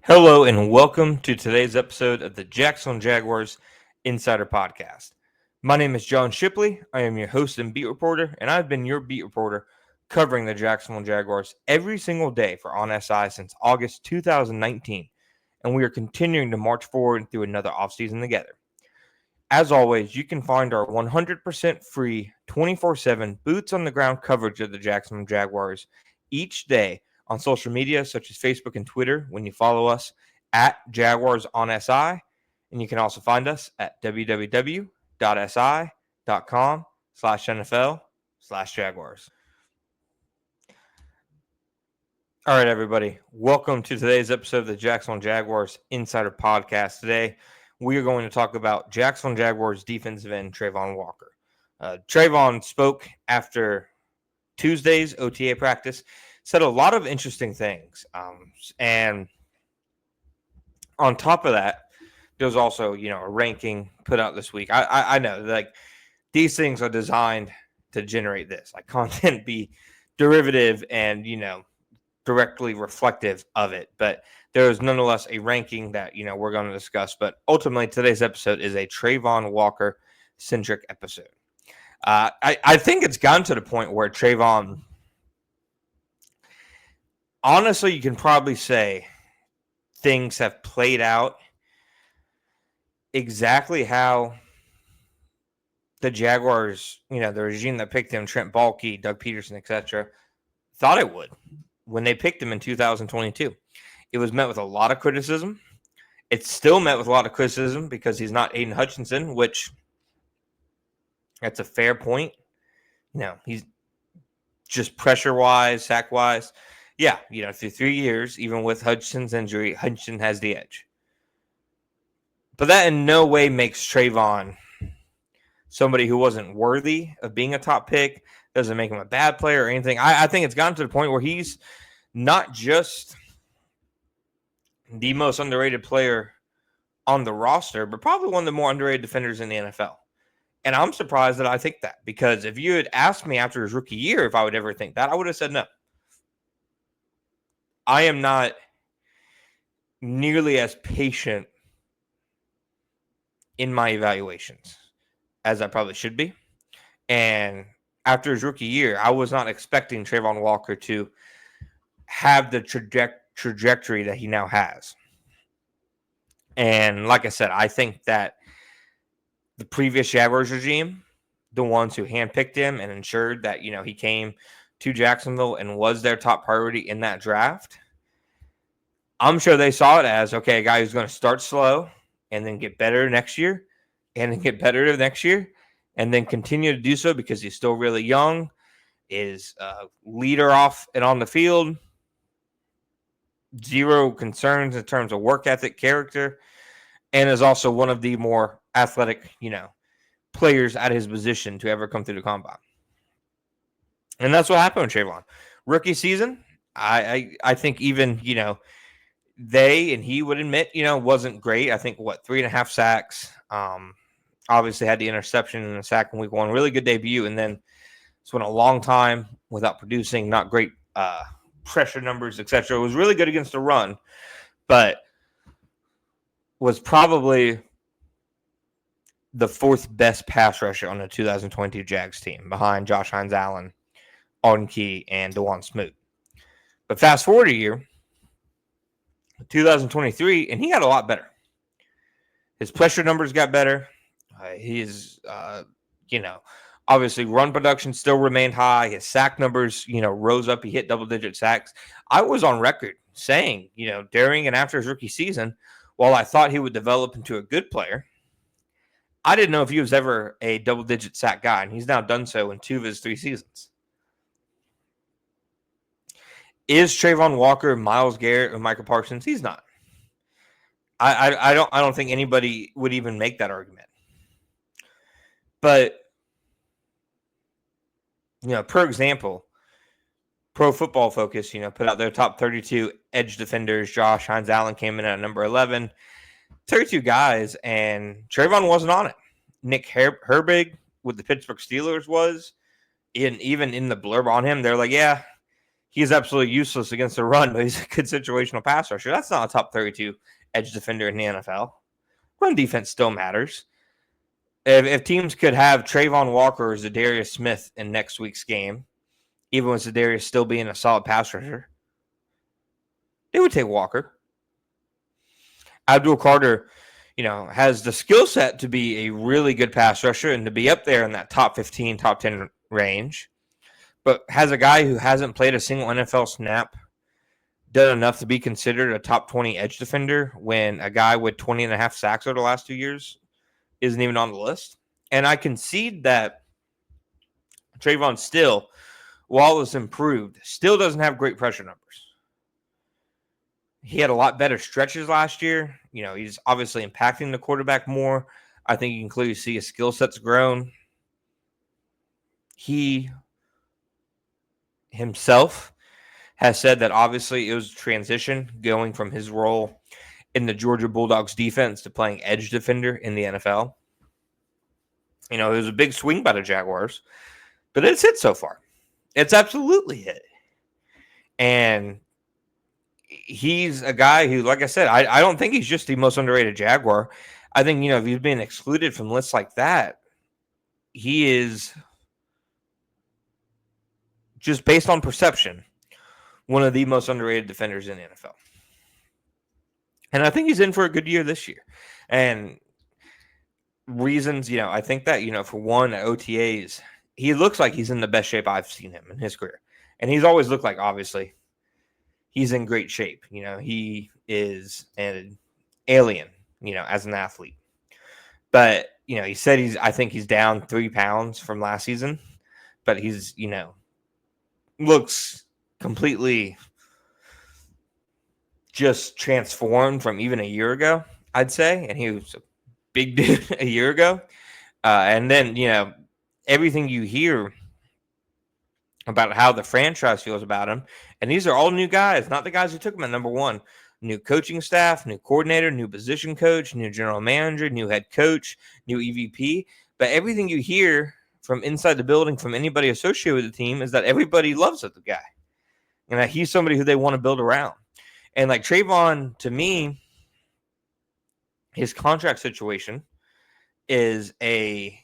Hello and welcome to today's episode of the Jacksonville Jaguars Insider Podcast. My name is John Shipley. I am your host and beat reporter, and I've been your beat reporter covering the Jacksonville Jaguars every single day for On SI since August 2019, and we are continuing to march forward through another offseason together. As always, you can find our 100% free 24/7 boots on the ground coverage of the Jacksonville Jaguars each day on social media such as Facebook and Twitter when you follow us at Jaguars on SI. And you can also find us at www.si.com/NFL/Jaguars. All right, everybody. Welcome to today's episode of the Jacksonville Jaguars Insider Podcast. Today, we are going to talk about Jacksonville Jaguars defensive end Travon Walker. Travon spoke after Tuesday's OTA practice, said a lot of interesting things. And on top of that, there's also, a ranking put out this week. I know, like, these things are designed to generate this, like content be derivative and, directly reflective of it. But there is nonetheless a ranking that, we're going to discuss. But ultimately, today's episode is a Travon Walker-centric episode. I think it's gotten to the point where Travon, honestly, you can probably say things have played out exactly how the Jaguars, the regime that picked him, Trent Baalke, Doug Peterson, etc., thought it would when they picked him in 2022. It was met with a lot of criticism. It's still met with a lot of criticism because he's not Aiden Hutchinson, which that's a fair point. He's just pressure-wise, sack-wise. Yeah, through 3 years, even with Hutchinson's injury, Hutchinson has the edge. But that in no way makes Travon somebody who wasn't worthy of being a top pick. Doesn't make him a bad player or anything. I think it's gotten to the point where he's not just the most underrated player on the roster, but probably one of the more underrated defenders in the NFL. And I'm surprised that I think that, because if you had asked me after his rookie year if I would ever think that, I would have said no. I am not nearly as patient in my evaluations as I probably should be. And after his rookie year, I was not expecting Travon Walker to have the trajectory that he now has. And like I said, I think that the previous Jaguars regime, the ones who handpicked him and ensured that, he came to Jacksonville and was their top priority in that draft, I'm sure they saw it as, okay, a guy who's going to start slow and then get better next year and then get better the next year and then continue to do so because he's still really young, is a leader off and on the field, zero concerns in terms of work ethic, character, and is also one of the more athletic, players at his position to ever come through the combine. And that's what happened with Travon. Rookie season, I think even, they and he would admit, wasn't great. I think, 3.5 sacks. Obviously had the interception and the sack in week one. Really good debut. And then it's went a long time without producing, not great pressure numbers, etc. It was really good against the run, but was probably the fourth best pass rusher on the 2022 Jags team behind Josh Hines-Allen, Alden Key, and DeJuan Smoot. But fast forward a year, 2023, and he got a lot better. His pressure numbers got better. His, obviously run production still remained high. His sack numbers, rose up. He hit double-digit sacks. I was on record saying, during and after his rookie season, while I thought he would develop into a good player, I didn't know if he was ever a double-digit sack guy, and he's now done so in 2 of his 3 seasons. Is Travon Walker, Myles Garrett, or Michael Parsons? He's not. I don't think anybody would even make that argument. But, per example, Pro Football Focus, put out their top 32 edge defenders. Josh Hines-Allen came in at number 11. 32 guys, and Travon wasn't on it. Nick Herbig with the Pittsburgh Steelers was, and even in the blurb on him, they're like, yeah, he is absolutely useless against the run, but he's a good situational pass rusher. That's not a top 32 edge defender in the NFL. Run defense still matters. If teams could have Travon Walker or Zadarius Smith in next week's game, even with Zadarius still being a solid pass rusher, they would take Walker. Abdul Carter, has the skill set to be a really good pass rusher and to be up there in that top 15, top 10 range, but has a guy who hasn't played a single NFL snap done enough to be considered a top 20 edge defender when a guy with 20 and a half sacks over the last 2 years isn't even on the list? And I concede that Travon still, while it's improved, still doesn't have great pressure numbers. He had a lot better stretches last year. He's obviously impacting the quarterback more. I think you can clearly see his skill set's grown. He himself has said that obviously it was a transition going from his role in the Georgia Bulldogs defense to playing edge defender in the NFL. It was a big swing by the Jaguars, but it's hit so far. It's absolutely hit. And he's a guy who, like I said, I don't think he's just the most underrated Jaguar. I think, if he's been excluded from lists like that, he is, just based on perception, one of the most underrated defenders in the NFL. And I think he's in for a good year this year. And reasons, I think that, for one, at OTAs, he looks like he's in the best shape I've seen him in his career. And he's always looked like, obviously, he's in great shape. He is an alien, as an athlete. But, he said I think he's down 3 pounds from last season. But he's, looks completely just transformed from even a year ago, I'd say. And he was a big dude a year ago. And then, everything you hear about how the franchise feels about him. And these are all new guys, not the guys who took him at number one. New coaching staff, new coordinator, new position coach, new general manager, new head coach, new EVP. But everything you hear from inside the building from anybody associated with the team is that everybody loves the guy. And that he's somebody who they want to build around. And like Travon, to me, his contract situation is a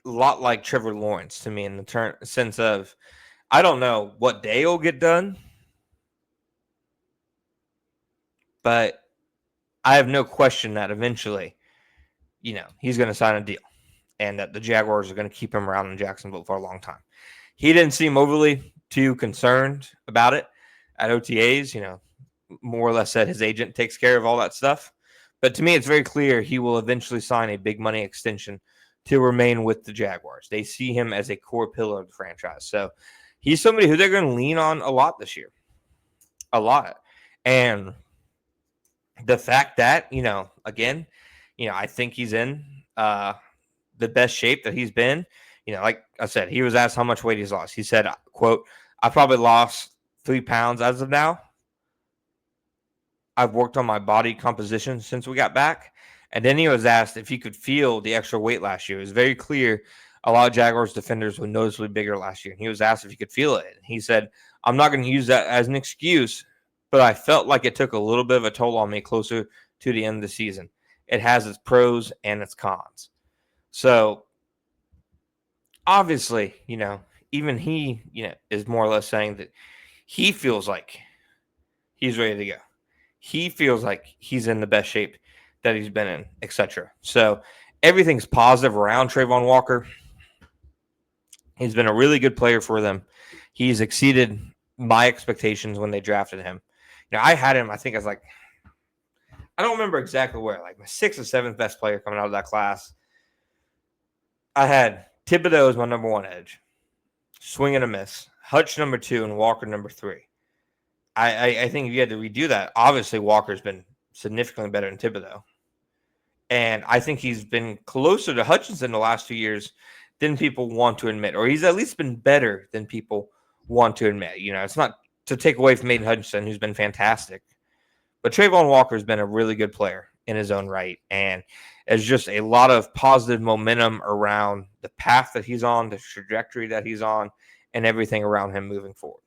lot like Trevor Lawrence to me in the sense of, I don't know what day will get done, but I have no question that eventually, he's going to sign a deal and that the Jaguars are going to keep him around in Jacksonville for a long time. He didn't seem overly too concerned about it at OTAs, more or less said his agent takes care of all that stuff. But to me, it's very clear he will eventually sign a big money extension to remain with the Jaguars. They see him as a core pillar of the franchise. So he's somebody who they're going to lean on a lot this year. A lot. And the fact that, again, I think he's in the best shape that he's been. Like I said, he was asked how much weight he's lost. He said, quote, "I probably lost 3 pounds as of now. I've worked on my body composition since we got back." And then he was asked if he could feel the extra weight last year. It was very clear a lot of Jaguars defenders were noticeably bigger last year. And he was asked if he could feel it. And he said, "I'm not going to use that as an excuse, but I felt like it took a little bit of a toll on me closer to the end of the season. It has its pros and its cons." So obviously, even he, is more or less saying that he feels like he's ready to go. He feels like he's in the best shape that he's been in, etc. So everything's positive around Travon Walker. He's been a really good player for them. He's exceeded my expectations when they drafted him. I had him, I think, as like, I don't remember exactly where, like my 6th or 7th best player coming out of that class. I had Thibodeau as my number 1 edge. Swing and a miss. Hutch number 2 and Walker number 3. I think if you had to redo that, obviously Walker's been significantly better than Thibodeau. And I think he's been closer to Hutchinson the last 2 years than people want to admit. Or he's at least been better than people want to admit. It's not to take away from Aiden Hutchinson, who's been fantastic. But Travon Walker's been a really good player in his own right. And there's just a lot of positive momentum around the path that he's on, the trajectory that he's on, and everything around him moving forward.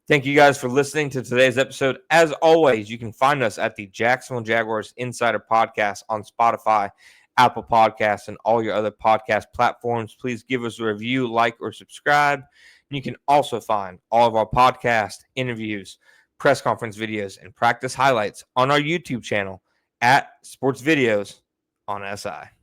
Thank you guys for listening to today's episode. As always, you can find us at the Jacksonville Jaguars Insider Podcast on Spotify, Apple Podcasts, and all your other podcast platforms. Please give us a review, like, or subscribe. And you can also find all of our podcast interviews, press conference videos, and practice highlights on our YouTube channel at Sports Videos on SI.